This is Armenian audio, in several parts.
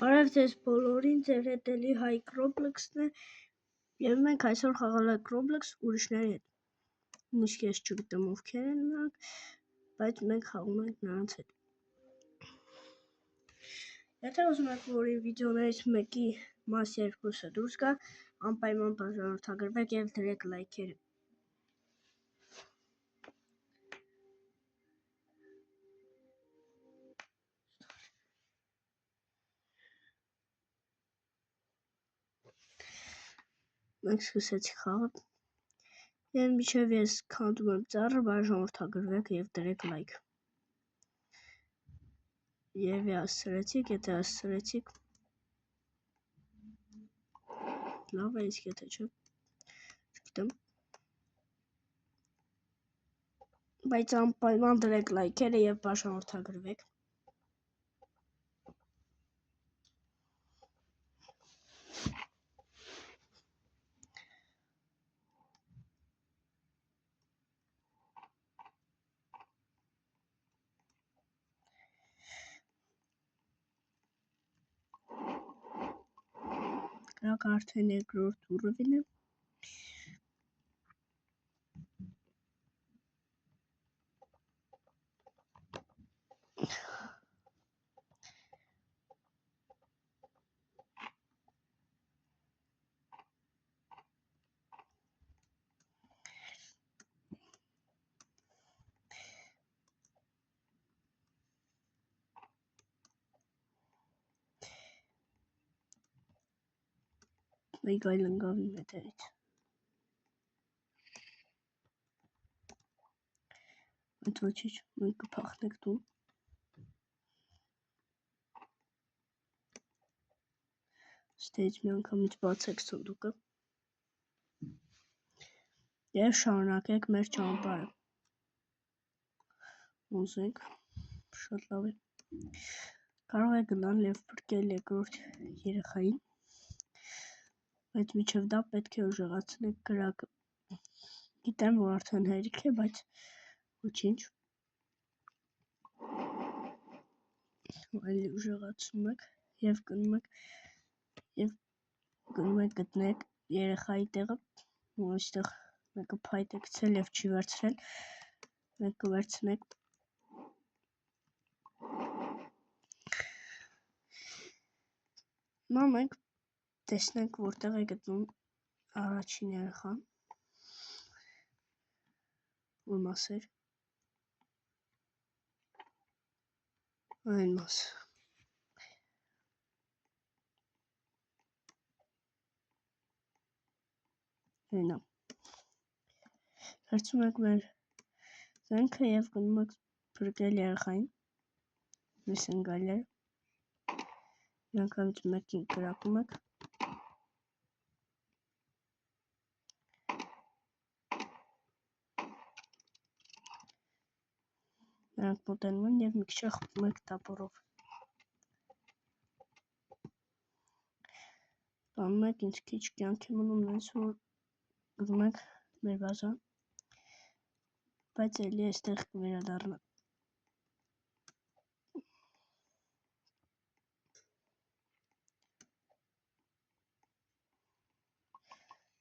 Բարև ձեզ բոլորին, ձեր հետ էլի Հայկ Ռոբլոքսն է, և մենք այսօր խաղալ ենք Roblox ուրիշների հետ։ Միշտ ես չգիտեմ ովքեր են նրանք, բայց մենք խաղում ենք նրանց հետ։ Եթե ուզում եք, որ իմ վիդեոներից մեկի մաս երկուսը դուրս գա, անպայման բաժանորդագրվեք և դրեք լայքերը։ Մենք սկսեցինք խաղը, և մինչև ես քանդում եմ ծառը, բաժանորդագրվեք և դրեք լայք։ Եվ հասցրեցիք, եթե հասցրեցիք, լավ է, իսկ եթե չէ, չգիտեմ։ Բայց անպայման դրեք լայքերը և բաժանորդագրվեք։ Դրանք արդեն երկրորդ ուռովին է։ Մեկ այլ ընկավ իմ հետևից։ Այդ ոչինչ, մենք կփախնենք տուն։ Ստեյց մի անգամից բացեք սնդուկը և շարունակեք մեր ճանապարհը։ Ուզենք, շատ լավ է։ Կարող եք գնալ և փրկել երկրորդ երեխային, բայց մինչև դա պետք է ուժեղացնեք կրակը։ Գիտեմ, որ արդեն հերիք է, բայց ոչինչ։ Այլ ուժեղացնում եք և գնում եք գտնեք երեխայի տեղը, ու այստեղ մեկը փայտ է գցել և չի վերցրել, մենք կվերցնենք։ Հիմա մենք տեսնենք որտեղ է գտնում առաջին երեխան, որ մասեր, այն մասը։ Այնա։ Վերցում եք մեր զենքը և գնում եք փրկել երեխային, այս ընկալները, միանգամից մեկին կրակում եք։ Նրանք մոտենում են և մի քիչ խփում եք տապորով։ Բանում եք, ինձ քիչ կյանք է մնում, նենց որ գնում եք մեր բազա, բայց էլի այստեղ կվերադառնա։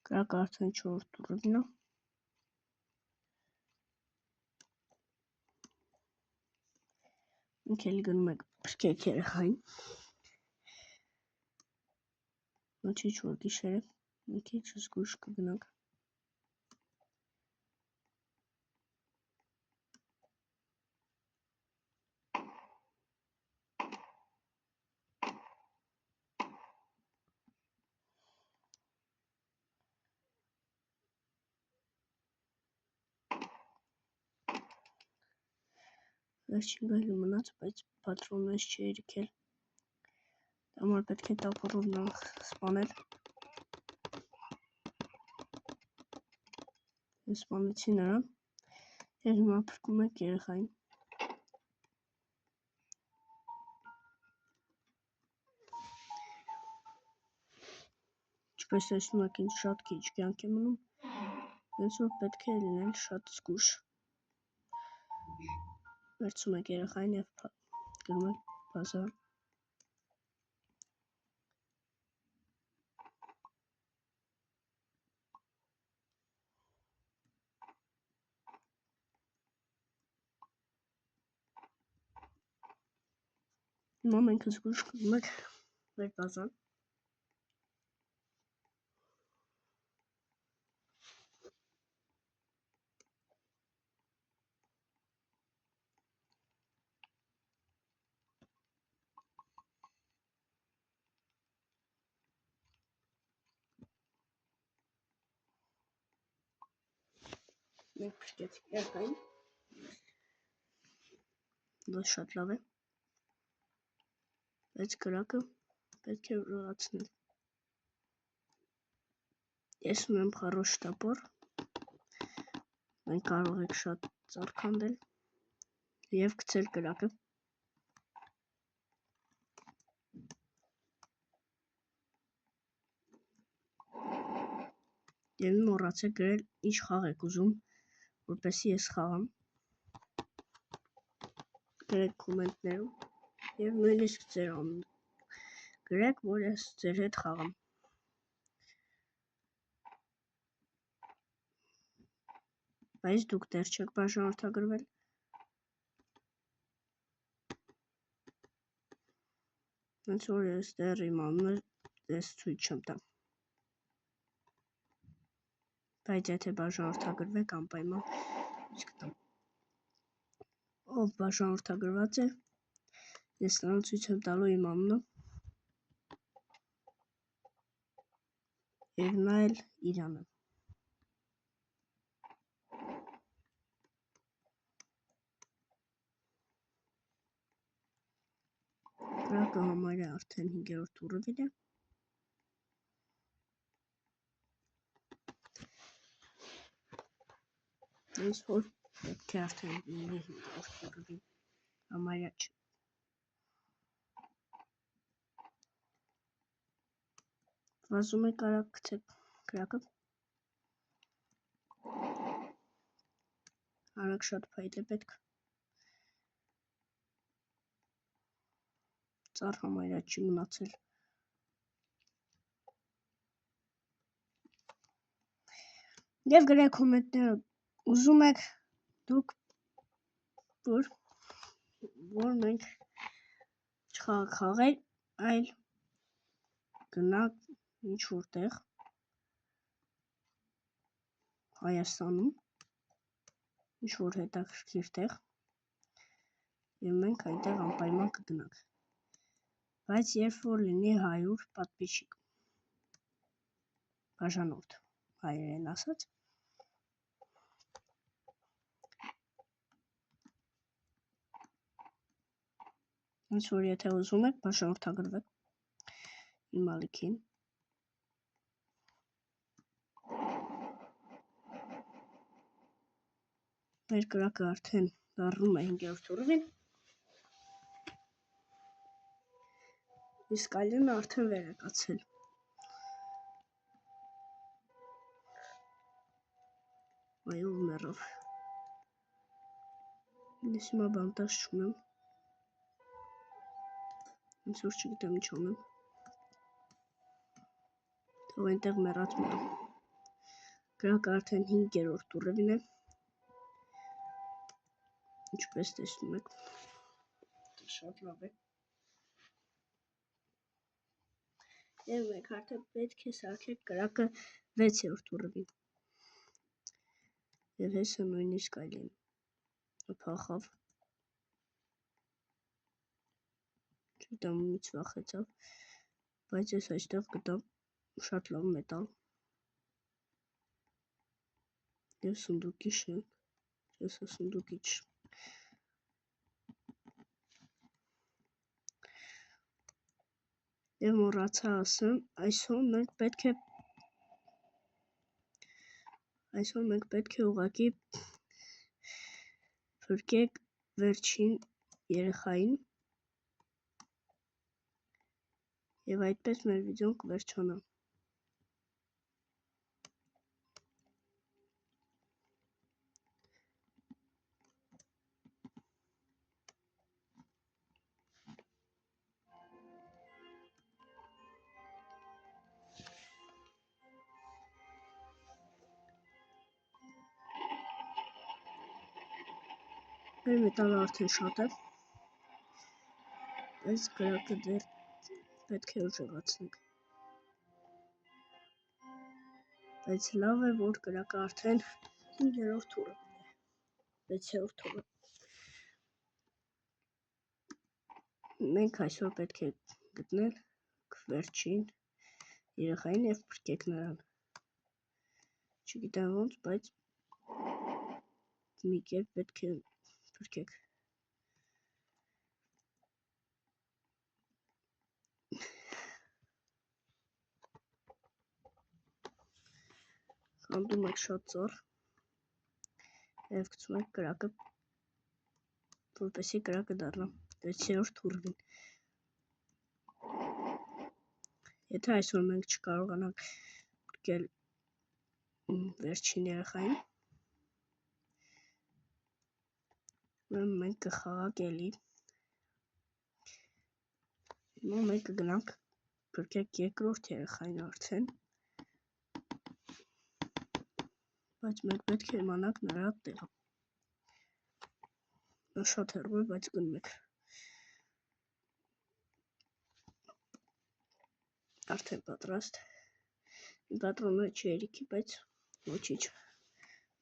Կրակը արդեն 4-րդ ուռովին է։ Մենք էլի գնում եք փրկեք երեխային։ Ոչինչ, որ գիշեր է, մի քիչ զգույշ կգնանք։ Վերջին գայլը մնաց, բայց պատրոններ չի երիքել։ Դա համար պետք է տապորով նրան սպանել։ Ես սպանեցի նրան, և հիմա փրկում եք երեխային։ Ինչպես տեսնում եք, ինձ շատ քիչ կյանք է մնում, հենց որ պետք է լինել շատ զգույշ։ Վերցում եք երեխային և գնում եք բազար։ Հիմա մենք զգուշ գնում ենք մեր բազան։ Մենք փրկեցինք երթային։ Դա շատ լավ է։ Բայց կրակը պետք է ուժեղացնել։ Ես ունեմ խառոշ տապոր։ Մենք կարող եք շատ ծարքանդել և գցել կրակը։ Եվ մոռացեք գրել ինչ խաղ եք ուզում, որպեսզի ես խաղամ։ Գրեք կոմենտներում և նույնիսկ ձեր անունը գրեք, որ ես ձեր հետ խաղամ։ Բայց դուք դեռ չեք բաժանորդագրվել։ Հենց որ ես դեռ իմ անունը ես ցույց չեմ տա։ Բայց եթե բաժանորդագրվեք անպայման ցույց կտամ։ Ով բաժանորդագրված է, ես նրան ցույց եմ տալու իմ անունը և նա էլ իրանը։ Կրակը համարյա արդեն 5-րդ ուռովին է։ Ես որ պետք է արդեն լինի 5-րդ ուռովին, համարյա չէ։ Վազում եք արագ գցեք կրակը։ Արագ շատ փայլ է պետք։ Ծառ համարյա չի մնացել։ Եվ գրեք կոմենտներում ուզում եք դուք որ մենք չխաղալ, այլ գնանք ինչ որտեղ Հայաստանում, ինչ որ հետաքրքիր տեղ, և մենք այնտեղ անպայման կգնանք։ Բայց երբ որ լինի 100 պատպիչիկ, բաժանորդ հայերեն ասած, հենց որ եթե ուզում եք բաժանորդագրվեք իմ ալիքին։ Մեր կրակը արդեն դառնում է 5-րդ ուռովին, իսկ այլն արդեն վեր է կացել։ Այո, մեռավ։ Ես հիմա բանտаж չունեմ, հենց որ չգիտեմ ինչ անեմ, թող այնտեղ մեռած մնա։ Կրակը արդեն 5-րդ ուռովին է, ինչպես տեսնում եք, շատ լավ է։ Եվ մենք արդեն պետք է սարքենք կրակը 6-րդ ուռովին։ Եվ հեսը նույնիսկ այլին փախավ։ Չգիտեմ ումից վախեցավ, բայց ես այստեղ գտա շատ լավ մետալ և սունդուկի շենք, ես սունդուկի չ։ Եվ մոռացա ասեմ, այսօր մենք պետք է ուղղակի փրկենք վերջին երեխային և այդպես մեր վիդեոն կվերջանա։ Մեր մետալը արդեն շատ է, Այս գրակը դեռ պետք է ուժեղացնենք։ Բայց լավ է, որ գրակը արդեն 5-րդ տուրը է, 6-րդ տուրը։ Մենք այսօր պետք է գտնել վերջին երեխային և փրկենք նրան։ Չգիտեմ ոնց, բայց մի կերպ պետք է փրկենք։ Խանդում եք շատ ծառ և գցում եք կրակը, որպեսզի կրակը դառնա 6-րդ տուրին։ Եթե այսօր մենք չկարողանանք փրկել վերջին երեխային, ուրեմն մենք կխաղանք էլի։ Հիմա մենք կգնանք փրկենք երկրորդ երեխային արդեն, բայց մենք պետք է իմանանք նրա տեղը։ Նա շատ հեռու է, բայց գնում ենք։ Արդեն պատրաստ։ Իմ պատրոնը չի երիքի, բայց ոչինչ։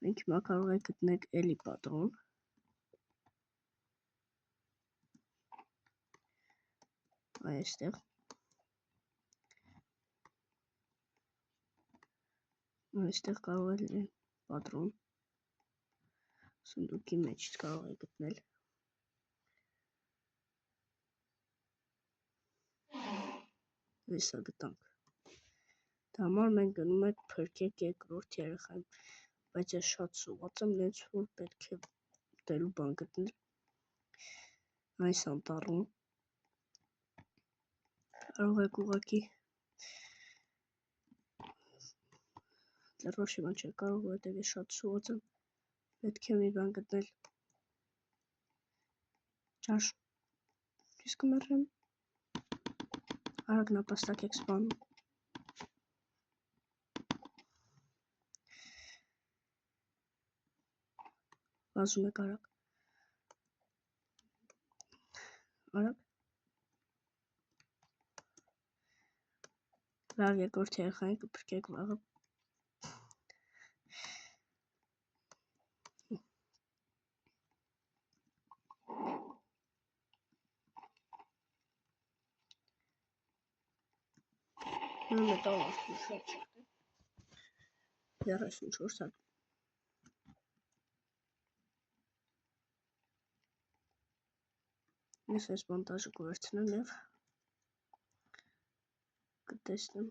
Մենք հիմա կարող ենք գտնել էլի պատրոն։ Այստեղ։ Այստեղ կարող է լինել պատրոն։ Սնդուկի մեջից կարող է գտնել։ Հեսա գտանք։ Դա համար մենք գնում ենք փրկենք երկրորդ երեխային, բայց ես շատ սոված եմ, նենց որ պետք է ուտելու բան գտնել այս անտառում։ Կարող եք ուղղակի լրիվ շիման չէ կարող, որովհետև ես շատ սոված եմ, պետք է մի բան գտնել։ Ճաշ, ես կմեռնեմ։ Արագ նապաստակ եք սպանում։ Վազում եք արագ։ Արագ։ Լավ, երկրորդ երեխային կփրկենք վաղը։ Մետալ արդեն շատ շատ է։ 34 հատ։ Ես այս բանտաժը կվերցնեմ և կտեսնեմ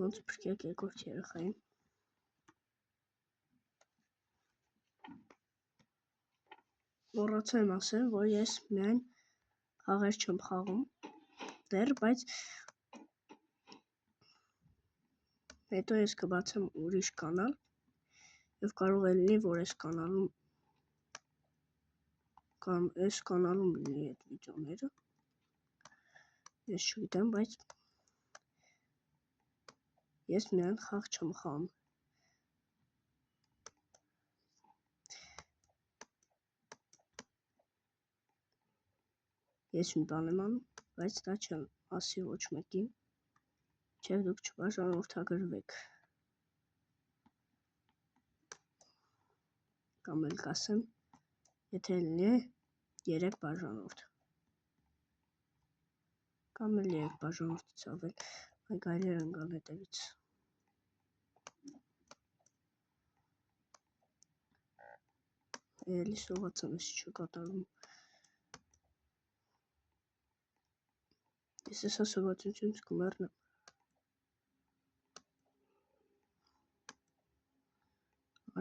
ոնց փրկենք երկրորդ երեխային։ Մոռացա եմ ասել, որ ես միայն խաղեր չեմ խաղում դեռ, բայց հետո ես կբացեմ ուրիշ կանալ և կարող է լինի, որ այս կանալում լինի այդ վիդեոները, ես չգիտեմ, բայց ես միայն խաղ չեմ խաղում։ Ես մի բան եմ անում, բայց դա չեմ ասի ոչ մեկին, չէ դուք չբաժանորդագրվեք։ Կամ էլ կասեմ, եթե լինի 3 բաժանորդ։ Կամ էլ 3 բաժանորդից ավել, մենք այլեր են գալ հետևից։ Էլի սոված եմ, ես չկատարում։ Ես հեսա սովածությունից կմեռնեմ։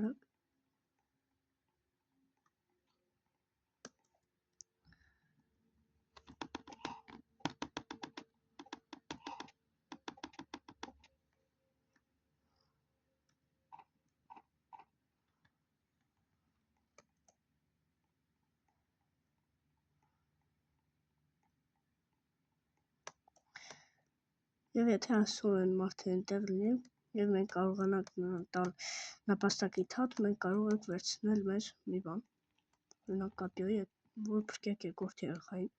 Արագ։ Եվ եթե ասում են մարդը այնտեղ լինի, և մենք կարողանանք նրան տալ նապաստակի թաթ, մենք կարող ենք վերցնել մեզ մի բան, օրինակ կապյոյի որ փրկեք երկրորդ երեխային,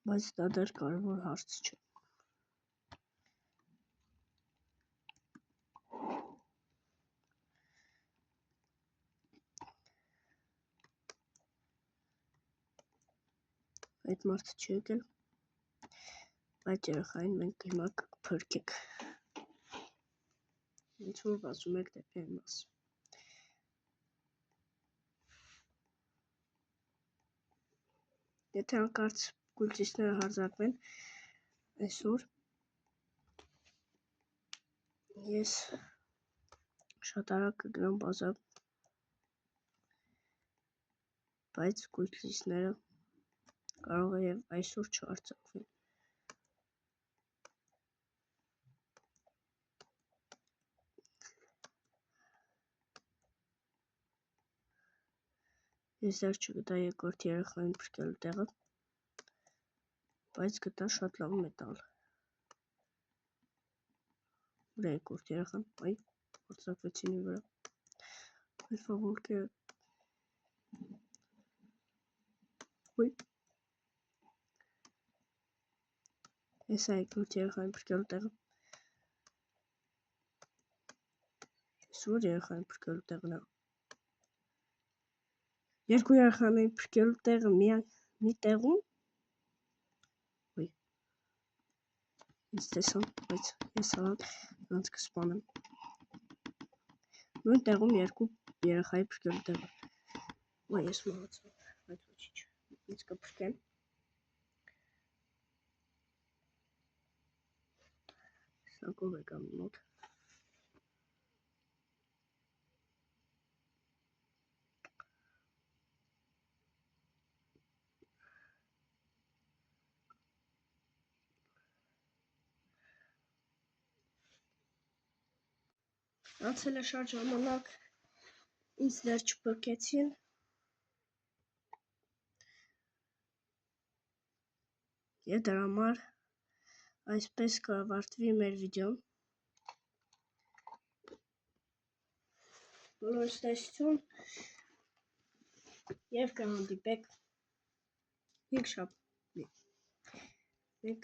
բայց դա դեռ կարևոր հարց չէ։ Այդ մարդը չի եկել, բայց երեխային մենք հիմա կփրկենք։ Ինչ որ 61 դեպի այն մաս։ Եթե հանկարծ կուլտիստները հարձակվեն այսօր, ես շատ արագ կգնամ բազար, բայց կուլտիստները կարող է եւ այսօր չհարձակվեն։ Ես դեռ չգտա երկրորդ երեխային փրկելու տեղը, բայց գտա շատ լավ մետալ։ Ուր է երկրորդ երեխան, այ, հարձակվեցին իր վրա։ Alfa Volker, ոյ։ Ես է երկրորդ երեխային փրկելու տեղը։ Ես որ երեխային փրկելու տեղն է։ Երկու երեխաների փրկելու տեղը մի տեղում։ Ոյ։ Ինձ տեսան, բայց ես արան նրանց կսպանեմ։ Նույն տեղում երկու երեխայի փրկելու տեղը։ Ոյ, ես մահացա, բայց ոչինչ։ Ինձ կփրկեն։ Սակով եկամ մոտ։ Անցել է շատ ժամանակ, ինձ դեռ չփրկեցին։ Եվ դրա համար այսպես կավարտվի մեր վիդեոն։ Բոլորիս տեսություն եւ կհանդիպեք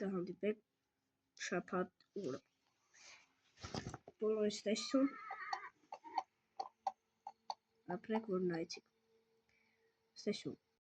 կհանդիպեք շաբաթ օրը։ Բոլորիս տեսություն ապրեք, որ նայեցիք։ Տեսություն։